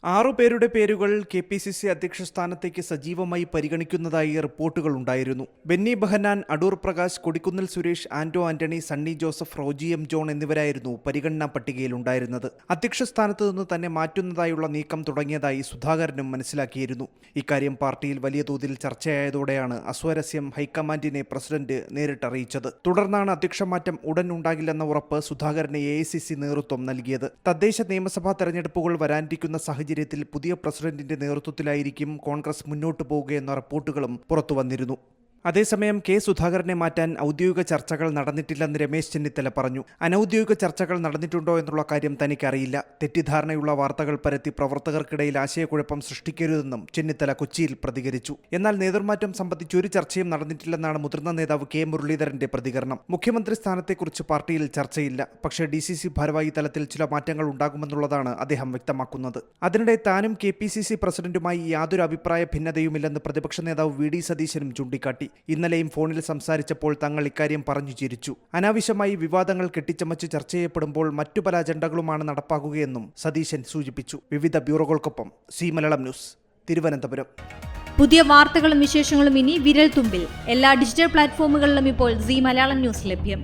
6 പേരുടെ പേരുകൾ KPCC അധ്യക്ഷ സ്ഥാനത്തേക്ക് സജീവമായി പരിഗണിക്കുന്നതായി റിപ്പോർട്ടുകളുണ്ടായിരുന്നു. ബെന്നി ബെഹനാൻ, അടൂർ പ്രകാശ്, കൊടിക്കുന്നിൽ സുരേഷ്, ആന്റോ ആന്റണി, സണ്ണി ജോസഫ്, റോജി എം ജോൺ എന്നിവരായിരുന്നു പരിഗണനാ പട്ടികയിലുണ്ടായിരുന്നത്. അധ്യക്ഷ സ്ഥാനത്ത് നിന്ന് തന്നെ മാറ്റുന്നതായുള്ള നീക്കം തുടങ്ങിയതായി സുധാകരനും മനസ്സിലാക്കിയിരുന്നു. ഇക്കാര്യം പാർട്ടിയിൽ വലിയ തോതിൽ ചർച്ചയായതോടെയാണ് അസ്വാരസ്യം ഹൈക്കമാൻഡിനെ പ്രസിഡന്റ് നേരിട്ടറിയിച്ചത്. തുടർന്നാണ് അധ്യക്ഷ മാറ്റം ഉടൻ ഉണ്ടാകില്ലെന്ന ഉറപ്പ് സുധാകരന് AICC നേതൃത്വം നൽകിയത്. തദ്ദേശ നിയമസഭാ തെരഞ്ഞെടുപ്പുകൾ വരാനിരിക്കുന്ന സാഹചര്യത്തിൽ പുതിയ പ്രസിഡന്റിന്റെ നേതൃത്വത്തിലായിരിക്കും കോൺഗ്രസ് മുന്നോട്ടു പോവുകയെന്ന റിപ്പോർട്ടുകളും പുറത്തുവന്നിരുന്നു. അതേസമയം സുധാകരനെ മാറ്റാൻ ഔദ്യോഗിക ചർച്ചകൾ നടന്നിട്ടില്ലെന്ന് രമേശ് ചെന്നിത്തല പറഞ്ഞു. അനൌദ്യോഗിക ചർച്ചകൾ നടന്നിട്ടുണ്ടോ എന്നുള്ള കാര്യം തനിക്കറിയില്ല. തെറ്റിദ്ധാരണയുള്ള വാർത്തകൾ പരത്തി പ്രവർത്തകർക്കിടയിൽ ആശയക്കുഴപ്പം സൃഷ്ടിക്കരുതെന്നും ചെന്നിത്തല കൊച്ചിയിൽ പ്രതികരിച്ചു. എന്നാൽ നേതൃമാറ്റം സംബന്ധിച്ച് ഒരു ചർച്ചയും നടന്നിട്ടില്ലെന്നാണ് മുതിർന്ന നേതാവ് K മുരളീധരന്റെ പ്രതികരണം. മുഖ്യമന്ത്രി സ്ഥാനത്തെക്കുറിച്ച് പാർട്ടിയിൽ ചർച്ചയില്ല. പക്ഷേ DCC ഭാരവാഹി തലത്തിൽ ചില മാറ്റങ്ങൾ ഉണ്ടാകുമെന്നുള്ളതാണ് അദ്ദേഹം വ്യക്തമാക്കുന്നത്. അതിനിടെ താനും KPCC പ്രസിഡന്റുമായി യാതൊരു അഭിപ്രായ ഭിന്നതയുമില്ലെന്ന് പ്രതിപക്ഷ നേതാവ് VD സതീശനും ചൂണ്ടിക്കാട്ടി. ഇന്നലെയും ഫോണിൽ സംസാരിച്ചപ്പോൾ തങ്ങൾ ഇക്കാര്യം പറഞ്ഞു ചിരിച്ചു. അനാവശ്യമായി വിവാദങ്ങൾ കെട്ടിച്ചമച്ച് ചർച്ച ചെയ്യപ്പെടുമ്പോൾ മറ്റു പല അജണ്ടകളുമാണ് നടപ്പാക്കുകയെന്നും സതീശൻ സൂചിപ്പിച്ചു. വിവിധ ബ്യൂറോകൾക്കൊപ്പം മലയാളം ന്യൂസ്, തിരുവനന്തപുരം. പുതിയ വാർത്തകളും വിശേഷങ്ങളും ഇനി വിരൽ തുമ്പിൽ. എല്ലാ ഡിജിറ്റൽ പ്ലാറ്റ്ഫോമുകളിലും ഇപ്പോൾ മലയാളം ന്യൂസ് ലഭ്യം.